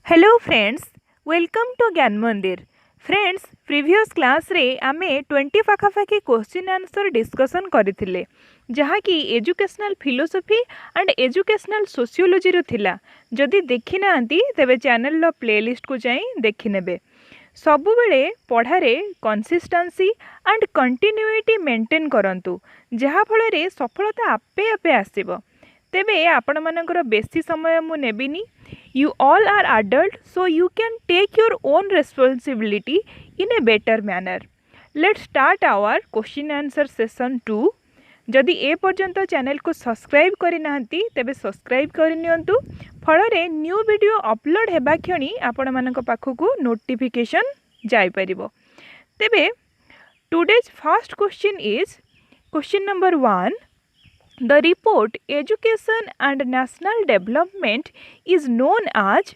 Hello friends, welcome to ज्ञान मंदिर। Friends, previous class रे आमे 20 पाखापाखि क्वेश्चन आंसर डिस्कसन करथिले, जहाँकि educational philosophy and educational sociology रो थिला। जदि देखि नांती तेबे चैनल रो प्लेलिस्ट को जाई देखि नेबे। सबु बेले पढ़ारे कंसिस्टेंसी एंड कंटिन्यूटी मेंटेन करंतु, जहा फଳରେ सफलता आपे आपे आसीबो। तेबे आपण मानकर बेसी समय मु नेबिनी। You all are adult, so you can take your own responsibility in a better manner. Let's start our question answer session 2. जदि ए पर्यंत चैनल को सब्सक्राइब करि नाहंती तेबे सब्सक्राइब करि नियंतु। फଳରେ न्यू वीडियो अपलोड हेबा क्षणी आपण मानक पाखकु नोटिफिकेशन जाई परिबो। तेबे today's first question is question number 1. The report Education and National Development is known as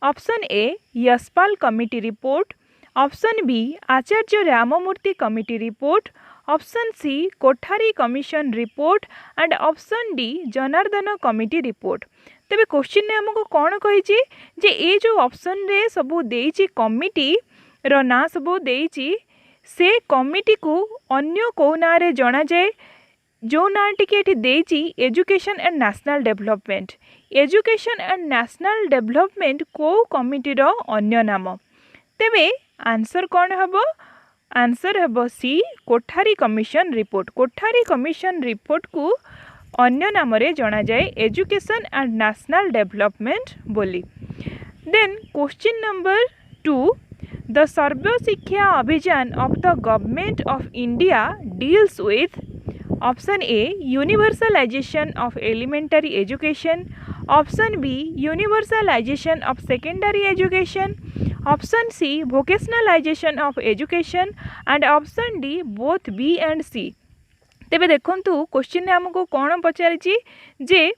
option A Yaspal Committee Report, option B Acharya Ramamurthy Committee Report, option C Kothari Commission Report and option D Janardana Committee Report. तेबे question ने हमको कौन कही जे ए जो option रे सबू देइची committee रो ना सबू देइची से कमिटी को अन्य को ना रे जणा जाए जो नाटी के देइची education and national development. Education and national development को कमिटी रो अन्य नाम। तेबे आंसर कौन हबो? आंसर हबो C Kothari commission report. Kothari commission report को अन्य नाम रे जणा जाए एजुकेशन एंड नेशनल डेवलपमेंट बोली। Then question number 2. The Sarva Shiksha Abhiyan of the government of India deals with option A universalisation of elementary education, option B universalisation of secondary education, option C vocationalisation of education and option D both B and C. तेबे देखंतु question ने हमको कौन पचारिछि जे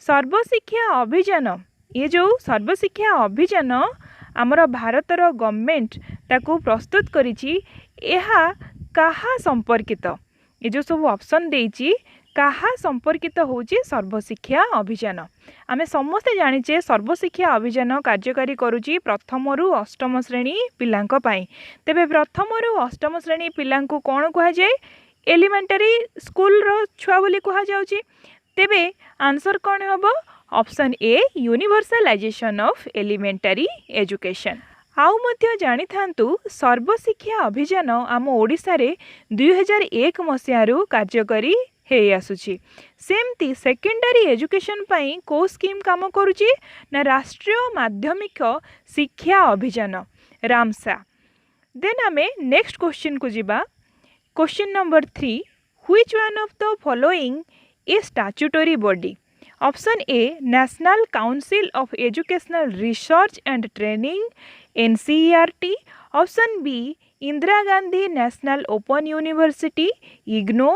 सर्वशिक्षा अभियान, ये जो सर्वशिक्षा अभियान आमर भारतर government ताकू प्रस्तुत करिछि, एहा काहा संपर्कित? ये जो सब ऑप्शन देइछि काहा संपर्कित होची सर्वशिक्षा अभियान। आमे समस्ते जानिचे सर्वशिक्षा अभियान कार्यकारी करूची प्रथम रु अष्टम श्रेणी पिलांक पाई। तेबे प्रथम रु अष्टम श्रेणी पिलांकु कोन कहा जाय? एलिमेंटरी स्कूल रो छुआ बोली कहा जाउची। तेबे आंसर कोन हबो? Option A universalisation of elementary education. आउ मध्य जानी थांतु सर्वशिक्षा अभियान आम ओडिशा रे 2001 मसीहारू कार्यकारी हे आसुची। सेमती सेकेंडरी एजुकेशन पाई को स्कीम काम करुची ना राष्ट्रीय माध्यमिक शिक्षा अभियान रामसा। देन आमे नेक्स्ट क्वेश्चन को जिबा। Question number 3. Which one of the following a statutory body? Option A national council of educational research and training NCERT, option B Indira Gandhi national open university IGNOU,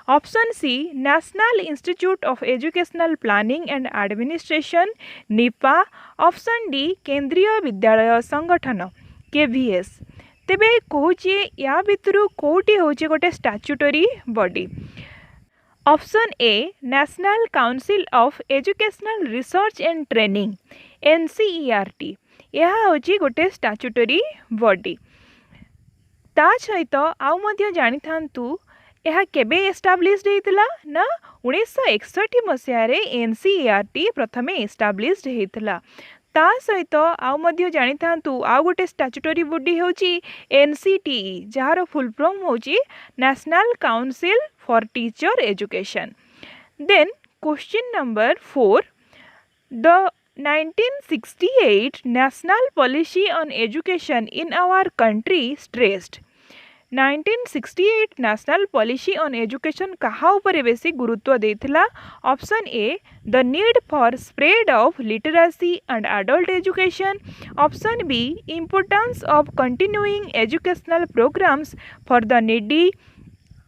option C national institute of educational planning and administration NIEPA, option D Kendriya Vidyalaya संगठन KVS। तेबे कहूचे या भितरु कोटी होचे गोटे statutory body? Option A national council of educational research and training NCERT। यह होची गोटे statutory body. ता सहित आउ मध्य जानी थांतु यह केबे एस्टाब्लिश्ड हेतिला ना 1961 मसीह रे NCERT प्रथमे एस्टाब्लिश्ड हेतिला। ता सहित आउ मध्य जानी थांतु आउ गोटे स्टैट्यूटरी बॉडी होची NCTE, जहार फुल फॉर्म होची national council for teacher education. Then question number 4. The 1968 National Policy on Education in our country stressed. 1968 national policy on education कहा उपरे बेसी गुरुत्व देथिला? Option A the need for spread of literacy and adult education, option B importance of continuing educational programmes for the needy,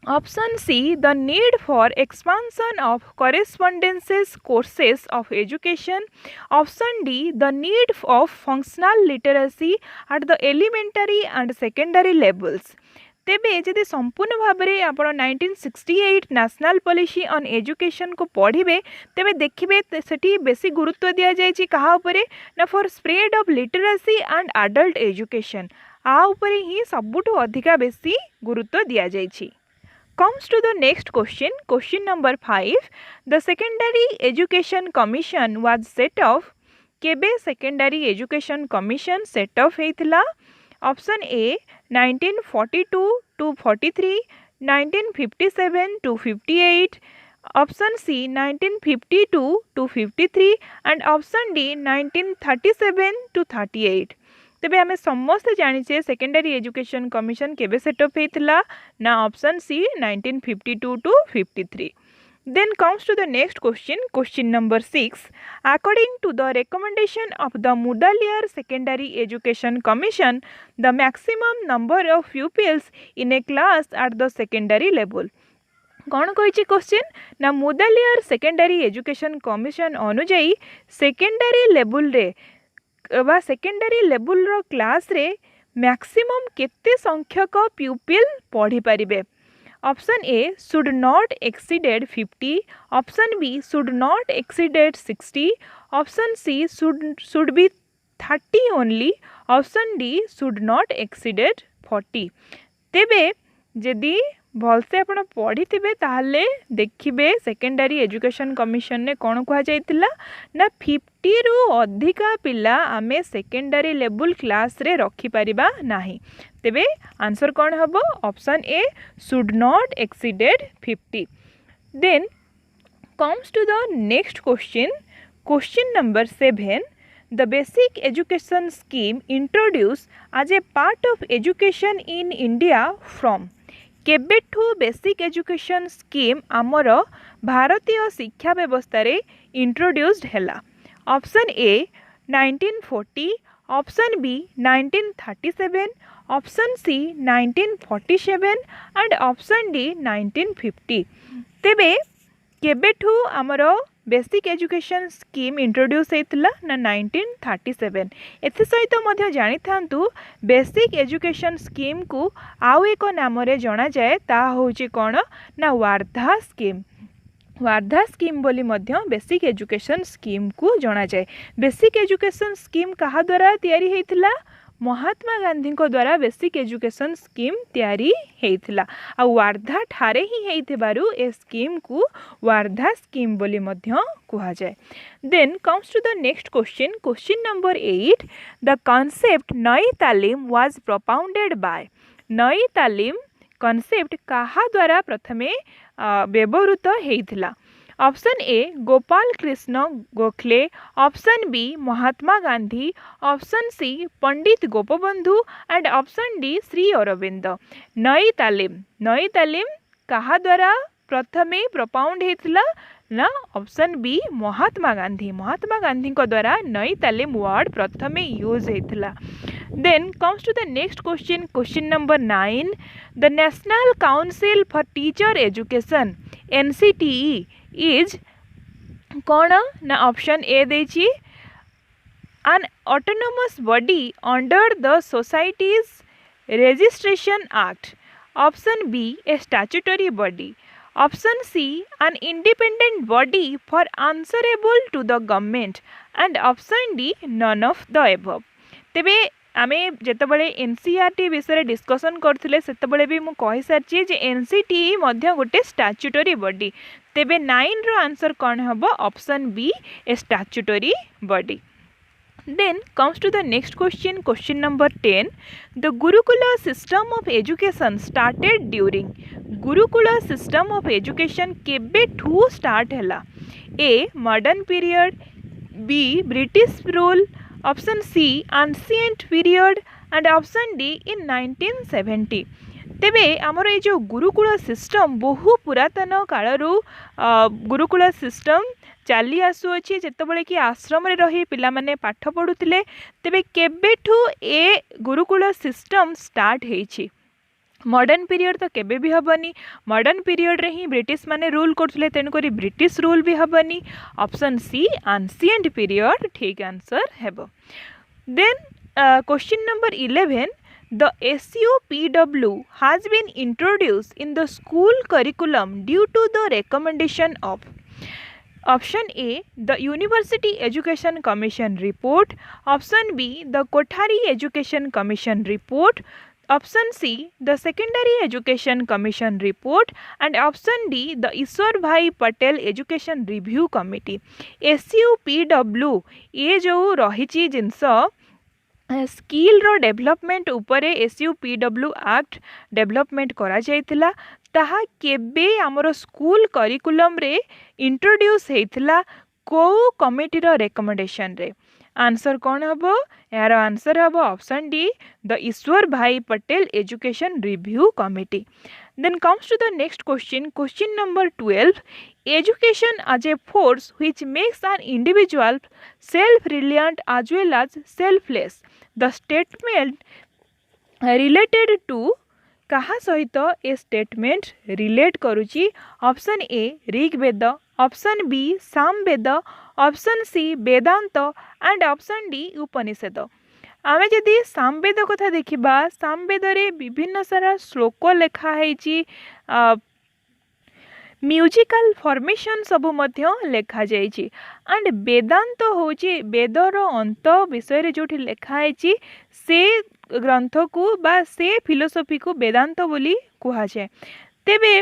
option C the need for expansion of correspondences courses of education, option D the need of functional literacy at the elementary and secondary levels. तेबे जदि संपूर्ण भाव में आप 1968 national policy on education को पढ़े तेबे देखिए सेठी बेसी गुरुत्व दि जाए कहा उपरे ना for spread of literacy and adult education आ उपरे ही सबुठु अधिका बेसी गुरुत्व दि जाए। Comes to the next question, question number 5. The Secondary Education Commission was set off. केबे Secondary Education Commission set off हेइथिला? Option A 1942 to 43, 1957 to 58, option C 1952 to 53 and option D 1937 to 38. तेबे आमे समस्त जानिछे सेकेंडरी एजुकेशन कमिशन केबे set up हेइथिला ना option C 1952 to 53। Then comes to the next question, question number 6। According to the recommendation of the Mudaliar secondary education commission the maximum number of pupils in a class at the secondary level. कौन कही question ना Mudaliar secondary education commission अनुजाई secondary level रे बा secondary level रो class रे maximum केते संख्यक प्यूपिल पढ़ी पारिबे। Option A should not exceeded 50, option B should not exceeded 60, option C should be 30 only, option D should not exceeded 40। तेबे जदि भलसे आपण पढ़ी थे ताहले देखिबे सेकेंडरी एजुकेशन कमिशन ने कौन कहा जाइतिला ना 50 रु अधिका पिला आमे सेकेंडरी लेवल क्लास रे रखी परिबा नाही। तेबे आंसर कौन हबो? Option A should not exceeded 50। Then comes to the next question, question number 7। The basic education scheme introduced as a part of education in India from केबेठू बेसिक एजुकेशन स्कीम आमर भारतीय शिक्षा व्यवस्था रे इंट्रोड्यूस्ड हैला। Option A 1940, option B 1937, option C 1947 and option D 1950। तेबे केबेठू आमर basic education scheme introduce होता ना 1937। एथि सहित मध्य जानी थांतु बेसिक एजुकेशन स्कीम को आउ एक नाम रे जना जाए ता होची कौन ना वार्धा स्कीम। वार्धा स्कीम बोली मध्य बेसिक एजुकेशन स्कीम को जना जाए। बेसिक एजुकेशन स्कीम कहा द्वारा तैयारी हेइथिला? महात्मा गांधी को द्वारा बेसिक एजुकेशन स्कीम तैयारी हेइथिला। आ वार्धा ठारे ही हेइथिबारु ए स्कीम को वार्धा स्कीम बोली मध्य कहा जाए। Then comes to the next question, question number 8। The concept Nai Talim was propounded bye. नई तालीम कॉन्सेप्ट कहा द्वारा प्रथमे व्यवहृत हेइथिला? Option A Gopal Krishna Gokhale, option B Mahatma Gandhi, option C Pandit Gopabandhu and option D Shri Aurobindo. Nai Talim कहा द्वारा प्रथमे प्रोपाउंड हेतिला ना ऑप्शन बी महात्मा गांधी को द्वारा नई तालीम वर्ड प्रथमे यूज हेतिला। Then comes to the next question, question number 9। The national council for teacher education NCTE is कौन ना ऑप्शन ए देची an autonomous body under the Societies Registration Act, option B a statutory body, option C an independent body for answerable to the government and option D none of the above। तेबे आमे जेतबेले NCERT विषय discussion करथिले सेतबेले भी मु कहि सारची जे NCTE मध्य गोटे statutory body. तेबे 9 रो answer कौन हबो? Option B a statutory body. Then comes to the next question, question number 10. The Gurukula system of education started during। Gurukula system of education केबे ठू start हैला? A modern period, B British rule, option C ancient period and option D in 1970। तेबे आमर ये जो Gurukul system बहु पुरातन कालरू Gurukul system चली आसुअछि जेतबेले कि आश्रम रे रही पिला माने पाठ पढुतिले। तेबे केबेठू ए गुरुकुल सिस्टम स्टार्ट हेछि? मॉडर्न पीरियड तो केबे भी हबनी, मॉडर्न पीरियड रे ही ब्रिटिश माने रूल करथले तेनु करी ब्रिटिश रूल भी हबनी। ऑप्शन सी एंशिएंट पीरियड ठीक आंसर हेबो। Then question number 11। The SUPW has been introduced in the school curriculum due to the recommendation of Option A, the University Education Commission report. Option B, the Kothari Education Commission report. Option C, the Secondary Education Commission report. And option D, the Ishwar Bhai Patel Education Review Committee. SUPW ये जो रही जिनस skill रो development उपरे SUPW act development करा जाइतिला ताहा केबे हमरो school curriculum रे introduce हेइतिला को कमिटी रो रिकमेंडेशन रे आंसर कौन हबो यार आंसर हबो ऑप्शन डी द ईश्वर भाई Patel education review committee then comes to the next question number 12 education as a force which makes an individual self reliant as well as selfless the statement related to कहा सहित ए statement relate करुची option A Rigveda option B Samaveda option C Vedanta and option D Upanishad आमे जदि सामवेद कथा देखिबा सामवेद रे विभिन्न सारा श्लोक लेखा हेची म्यूजिकल फॉर्मेशन सबु मध्य लेखा जाइछि एंड वेदांत होची वेदर अंत विषय रे जोठी लेखा हेची से ग्रंथ को बा से फिलोसफी को वेदांत बोली कहा जाए तेबे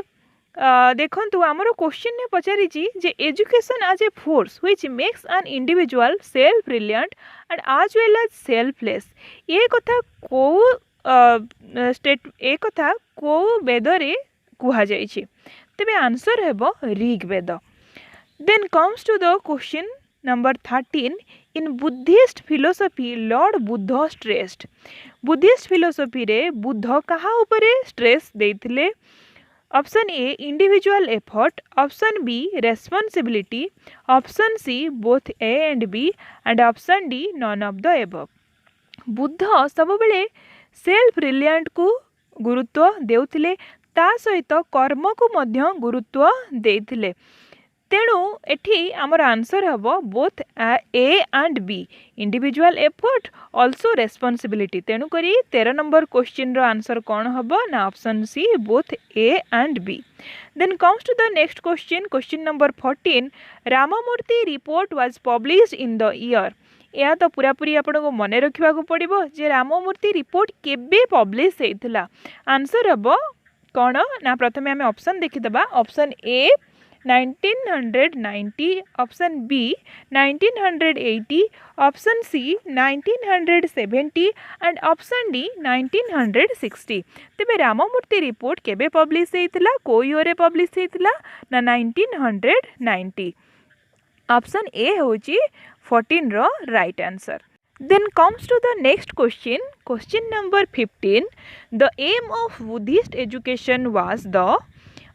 देखंतु हमरो क्वेश्चन ने पचारि जे education as a force which makes an individual self reliant and as well as selfless ये कथा को वेद रे कहा जाइछि तेबे आंसर हेबो Rigveda then comes to the question number 13 in Buddhist philosophy lord Buddha stressed Buddhist philosophy रे बुद्ध कहा उपरे स्ट्रेस देथिले option A individual effort option B responsibility option C both A and B and option D none of the above Buddha सब बेले self रिलिएंट को गुरुत्व देउथिले ता सहित कर्म को मध्य गुरुत्व देथिले तेणु एठी आमर आंसर हबो both A and B individual effort also responsibility तेणु करी 13 नंबर क्वेश्चन रो आंसर कौन हबो ना option C both A and B then comes to the next question number 14 Ramamurti report was published in the year या तो पूरा पूरी आपको मन रखा पड़ो जे राममूर्ति रिपोर्ट केबे पब्लिश होइथिला आंसर हबो कौन ना प्रथमे आम ऑप्शन देखीदबा option A 1990 option B 1980 option C 1970 and option D 1960 तेबे राममूर्ति रिपोर्ट केबे पब्लिश होइथिला को ईयर रे पब्लिश होइथिला ना 1990 ऑप्शन ए होची 14 रो right answer Then comes to the next question number 15. The aim of Buddhist education was the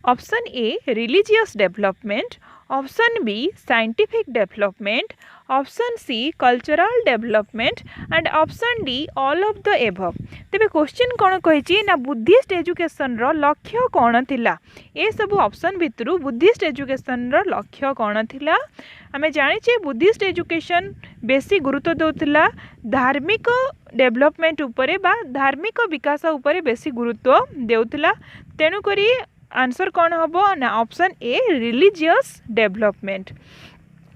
option A religious development, option B scientific development, option C cultural development and option D all of the above. तेबे question कौन कही ना Buddhist education रो लक्ष्य कौन थिला ए सब option भितरु Buddhist education रो लक्ष्य कौन थिला आमे जानिचे बुद्धिस्ट एजुकेशन बेसी गुरुत्व देउथिला धार्मिक डेवलपमेंट उपरे बा धार्मिक विकास उपरे बेसी गुरुत्व देउथिला तेनु करी आंसर कौन हबो ना option A religious development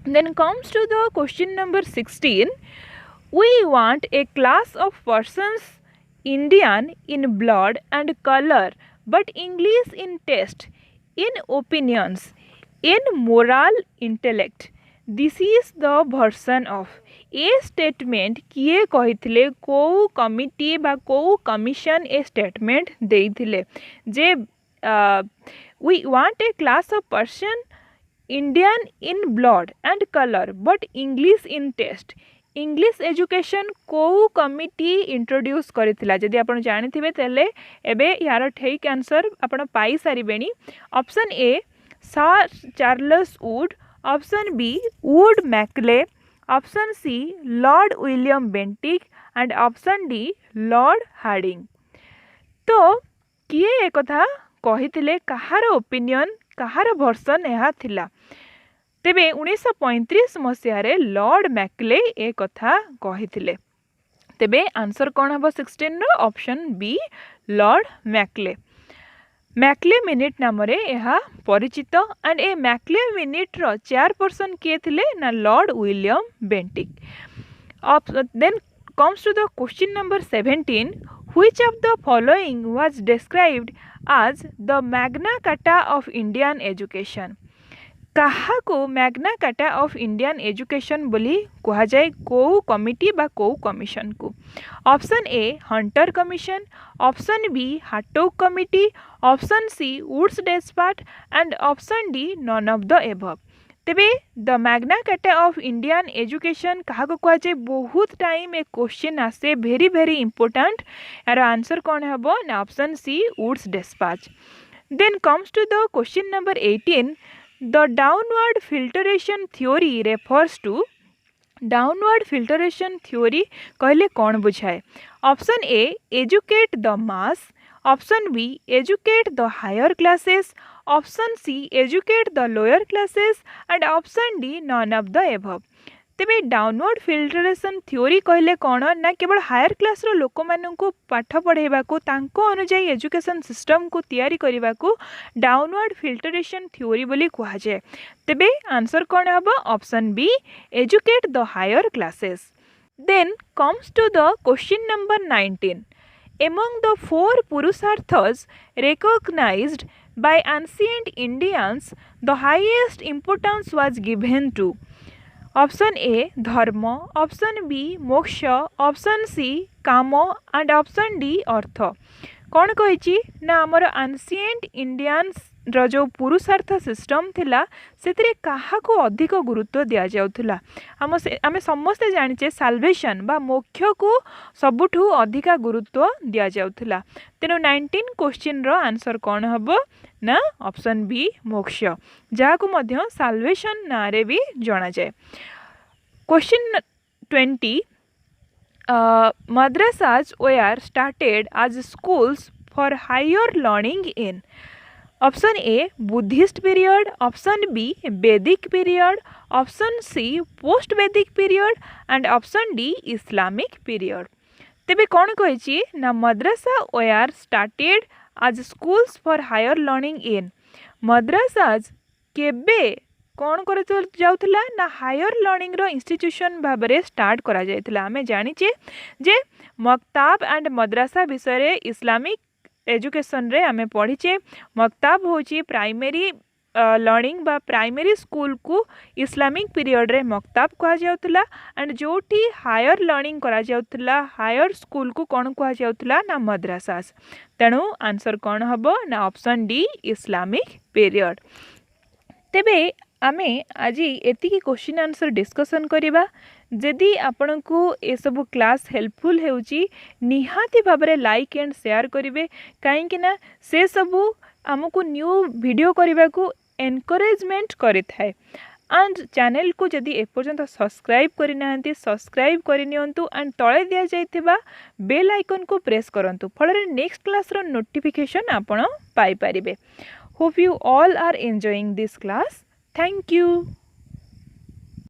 then comes to the question number 16 we want a class of persons Indian in blood and colour but English in taste in opinions in moral intellect this is the version of a statement किए कहिथिले को committee बा को commission ए statement देइथिले जे we want a class of person Indian in blood and colour but English in taste English education को committee introduce करथिला जदि आपण जानिथिबे तेले एबे यार ठीक आंसर आपण पाई सारिबेनी option A sir Charles Wood option B Wood Macaulay option C lord William Bentinck and option D lord Hardinge तो किए एक कथा कहिथिले कहार ओपिनियन कहार वर्सन यह थिला तेबे 1935 मसीह रे लॉर्ड मैकले ए कथा कहिथिले तेबे आंसर कौन हम 16 रो option B Lord Macaulay. Macaulay minute नाम यह परिचित एंड ए मैकले मिनिट रो चेयरपर्सन किए थिले ना Lord William Bentinck. Then comes to the question number 17, which of the following was described as the Magna Carta of Indian education? कहा को Magna Carta of Indian education बोली कहा जाए को कमिटी बा को कमिशन को? Option A Hunter commission, option B Hartog committee, option C Wood's despatch and option D none of the above. तेबे the Magna Carta of Indian education क्या कह जाए? बहुत टाइम ए क्वेश्चन आसे वेरी वेरी इंपोर्टेंट। यार answer कौन है ना option C Wood's despatch. Then comes to the question number 18, the downward filtration theory refers to. Downward filtration theory कहले कौन बुझाए? Option A educate the mass, option B educate the higher classes, option C educate the lower classes and option D none of the above. तेबे downward filtration theory कहले कौन ना केवल higher class रो लोक माननकु पाठ पढ़ेबा को तांको अनुसार एजुकेशन सिस्टम को तैयारी करबा को डाउनवर्ड फिल्टरेशन थ्योरी बोली कहा जाए। तेबे आंसर कौन हबो? Option B educate the higher classes. Then comes to the question number 19, among the four purusharthas recognized by ancient Indians, the highest importance was given to? Option A धर्म, option B मोक्ष, option C काम and option D अर्थ। कौन कही ना आमर ancient Indians जो पुरुषार्थ system थिला सेतिरे काहा को अधिक गुरुत्व दिया जाउथुला? आमे समस्ते जानिचे साल्वेशन बा मोक्ष को सबुठु अधिक गुरुत्व दिया जाउथुला। तेनो 19 क्वेश्चन रो आंसर कौन हबो ना ऑप्शन बी मोक्ष, जहाँ को मध्य साल्वेशन नारे भी जाना जाए। Question 20, madrasas were started as schools for higher learning in? Option A Buddhist period, option B Vedic period, option C post Vedic period and option D Islamic period. तेबे कौन कही ना madrasa were started as schools for higher learning in? Madrasas केबे कौन कर जाउथला ना higher learning रो institution भाव में स्टार्ट करा जायथला। आमे जानिचे जे मक्ताब एंड मद्रासा विषय रे इस्लामिक एजुकेशन रे आमे पढ़ीचे। मक्ताब होची प्राइमरी लर्निंग बा प्राइमरी स्कूल को इस्लामिक पीरियड रे मक्ताब कहा जाउथला एंड जोठी हायर लर्निंग करा जाउथला हायर स्कूल को कौन कहा जाउथला ना मद्रासास। तेणु आंसर कौन हबो ना ऑप्शन डी इस्लामिक पीरियड। तेबे आमे आज एतिकी क्वेश्चन आंसर डिस्कसन करिबा। जदि आपन को ए सब क्लास हेल्पफुल हेउची निहाती भाबरे लाइक एंड शेयर करिवे, काहेकि ना से सबू आमको न्यू वीडियो करने को एनकरेजमेंट करि थाए। एंड चैनल को जदि एपर्यंत सब्सक्राइब करना सब्सक्राइब करनियंतु एंड तळे दिया जाइथिबा बेल आइकन को प्रेस करंतु, फଳରେ नेक्स्ट क्लास रो नोटिफिकेशन आपण पाई परिबे। Hope you all are enjoying this class. Thank you.